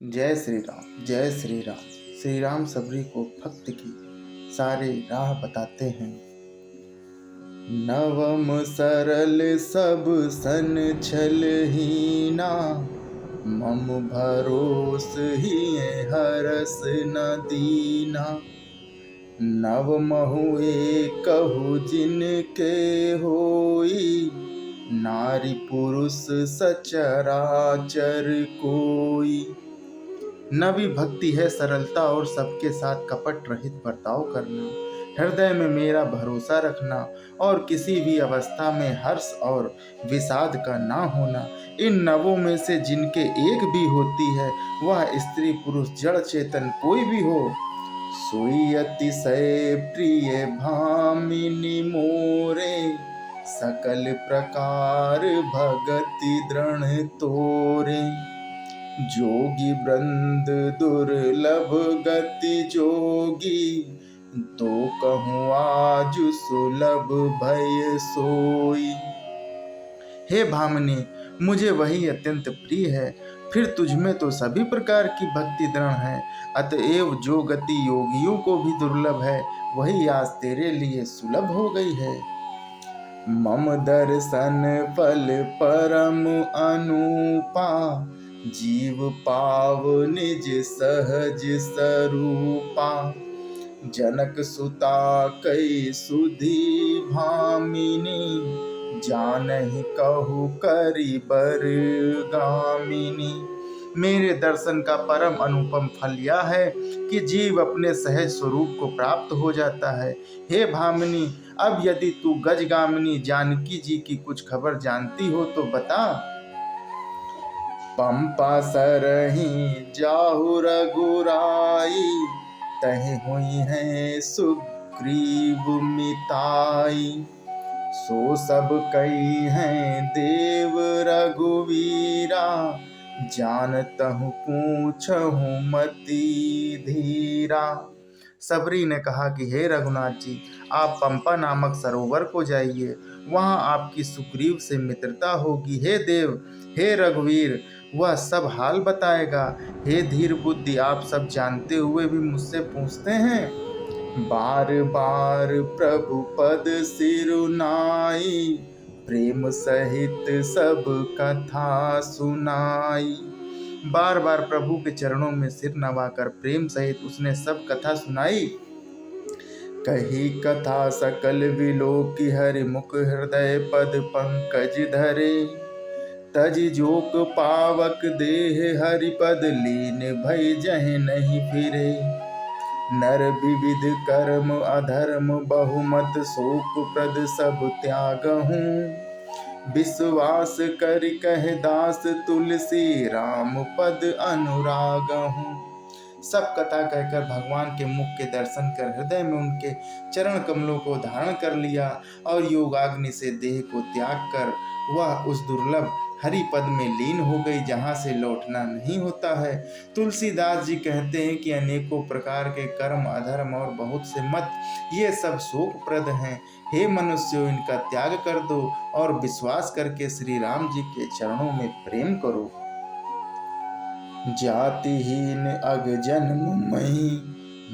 जय श्री राम, जय श्री राम। श्री राम सबरी को भक्त की सारे राह बताते हैं। नवम सरल सब सन छल हीना, मम भरोस ही हरस न दीना। नव महु कहु जिनके होई, नारी पुरुष सचराचर कोई। नवी भक्ति है सरलता और सबके साथ कपट रहित बर्ताव करना, हृदय में मेरा भरोसा रखना और किसी भी अवस्था में हर्ष और विषाद का ना होना। इन नवों में से जिनके एक भी होती है, वह स्त्री पुरुष जड़ चेतन कोई भी हो, सोई अतिशय प्रिय भामिनी मोरे, सकल प्रकार भगति दृढ़ तोरे। जोगी वृंद दुर्लभ गति जोगी, तो कहूँ आज सुलभ भय सोई। हे भामिनी, मुझे वही अत्यंत प्रिय है, फिर तुझमें तो सभी प्रकार की भक्ति दृढ़ है। अतएव जो गति योगियों को भी दुर्लभ है, वही आज तेरे लिए सुलभ हो गई है। मम दर्शन फल परम अनुपा, जीव पाव निज सहज स्वरूपा। जनक सुता कई सुधी भामिनी, जानहि कहु करि बर गामिनी। मेरे दर्शन का परम अनुपम फल यह है कि जीव अपने सहज स्वरूप को प्राप्त हो जाता है। हे भामिनी, अब यदि तू गजगामिनी जानकी जी की कुछ खबर जानती हो तो बता। पंपा सरहि जाहु रघुराई, तहि हुई है सुग्रीव मिताई। सो सब कई हैं देव रघुवीरा, जानतहु पूछहु मति धीरा। सबरी ने कहा कि हे रघुनाथ जी, आप पंपा नामक सरोवर को जाइए, वहां आपकी सुग्रीव से मित्रता होगी। हे देव, हे रघुवीर, वह सब हाल बताएगा। हे धीर बुद्धि, आप सब जानते हुए भी मुझसे पूछते हैं। बार बार प्रभु पद सिरुनाई, प्रेम सहित सब कथा सुनाई। बार बार प्रभु के चरणों में सिर नवाकर प्रेम सहित उसने सब कथा सुनाई। कही कथा सकल विलोकी, हरि मुख हृदय पद पंकज धरे। तज जोक पावक देह हरि पद लीन, भय जह नहीं फिरे। नर विविध कर्म अधर्म बहुमत, शोक प्रद सब त्यागहूँ। विश्वास कर कह दास तुलसी, राम पद अनुरागहूँ। सब कथा कहकर भगवान के मुख के दर्शन कर हृदय में उनके चरण कमलों को धारण कर लिया और योगाग्नि से देह को त्याग कर वह उस दुर्लभ हरि पद में लीन हो गई, जहाँ से लौटना नहीं होता है। तुलसीदास जी कहते हैं कि अनेकों प्रकार के कर्म अधर्म और बहुत से मत, ये सब शोकप्रद हैं। हे मनुष्यों, इनका त्याग कर दो और विश्वास करके श्री राम जी के चरणों में प्रेम करो। जातिहीन अग जन्म मही,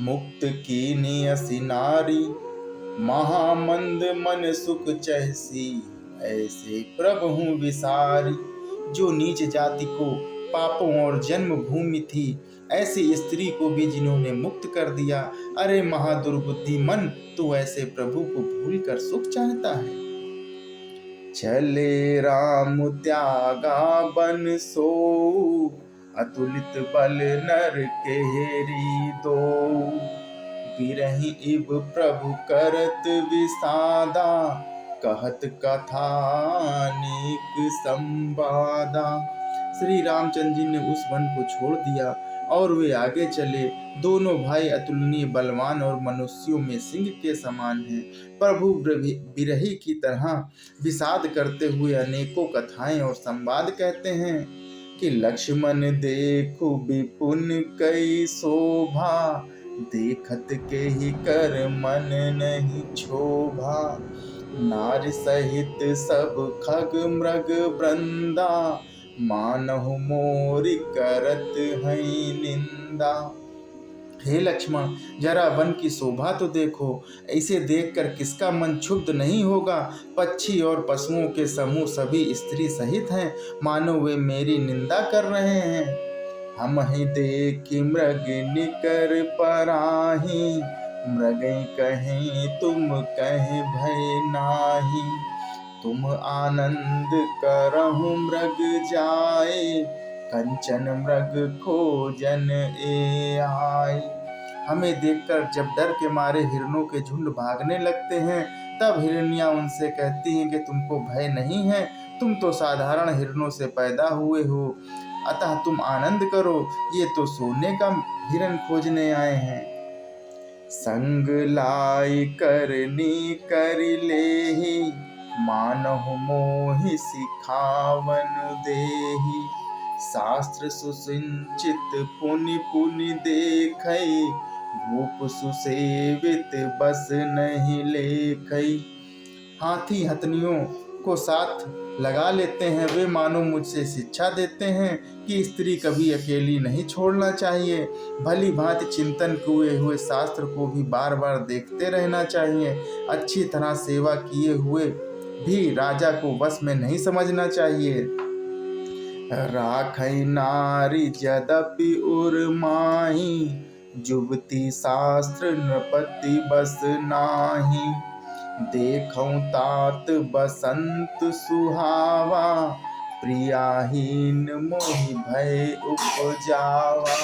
मुक्त कीनी असी नारी। महामंद मन सुख चहसी, ऐसे प्रभु हूँ विसारी। जो नीच जाति को पापों और जन्म भूमि थी, ऐसी स्त्री को भी जिन्होंने मुक्त कर दिया। अरे महादुर्बुद्धि मन, तू ऐसे प्रभु को भूल कर सुख चाहता है। चले राम त्यागा बन सो, अतुलित बल नर केहरी दो। बिरहि इब प्रभु करत विषादा, कहत कथानिक संवादा। श्री रामचंद्र जी ने उस वन को छोड़ दिया और वे आगे चले। दोनों भाई अतुलनीय बलवान और मनुष्यों में सिंह के समान हैं। प्रभु बिरही की तरह विषाद करते हुए अनेकों कथाएं और संवाद कहते हैं कि लक्ष्मण देखो विपुन कई शोभा, देखत के ही कर मन नहीं क्षोभा। नारी सहित सब खग मृग वृंदा, मानहु मोरि करत हैं निंदा। हे लक्ष्मण, जरा वन की शोभा तो देखो, ऐसे देखकर किसका मन क्षुब्ध नहीं होगा। पक्षी और पशुओं के समूह सभी स्त्री सहित हैं, मानो वे मेरी निंदा कर रहे हैं। हम ही देख मृग निकर पराही, मृग कहें तुम कहें भय नाही। तुम आनंद करहु मृग जाए, कंचन मृग खोजन ए आए। हमें देखकर जब डर के मारे हिरणों के झुंड भागने लगते हैं, तब हिरनियां उनसे कहती हैं कि तुमको भय नहीं है, तुम तो साधारण हिरणों से पैदा हुए हो, अतः तुम आनंद करो, ये तो सोने का हिरण खोजने आए हैं। संग लाई करनी कर लेहि, मानहु मोहि सिखावन देहि। शास्त्र सुसिंचित पुनि पुनि देखै, भूप सुसेवित बस नहीं लेखै। हाथी हथनियों को साथ लगा लेते हैं, वे मानो मुझसे शिक्षा देते हैं कि स्त्री कभी अकेली नहीं छोड़ना चाहिए। भली भांति चिंतन किए हुए शास्त्र को भी बार बार देखते रहना चाहिए। अच्छी तरह सेवा किए हुए भी राजा को वश में नहीं समझना चाहिए। राखै नारी यद्यपि उर्माही, जुबती शास्त्र नृपति बस नाही। देखौं तात बसंत सुहावा, प्रियाहीन मोहि भय उपजावा।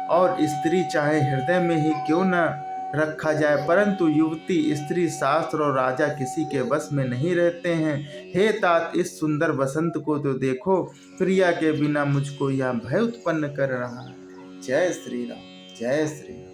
और स्त्री चाहे हृदय में ही क्यों न रखा जाए, परंतु युवती, स्त्री, शास्त्र और राजा किसी के वश में नहीं रहते हैं। हे तात, इस सुंदर बसंत को तो देखो, प्रिया के बिना मुझको यह भय उत्पन्न कर रहा है। जय श्री राम, जय श्री राम।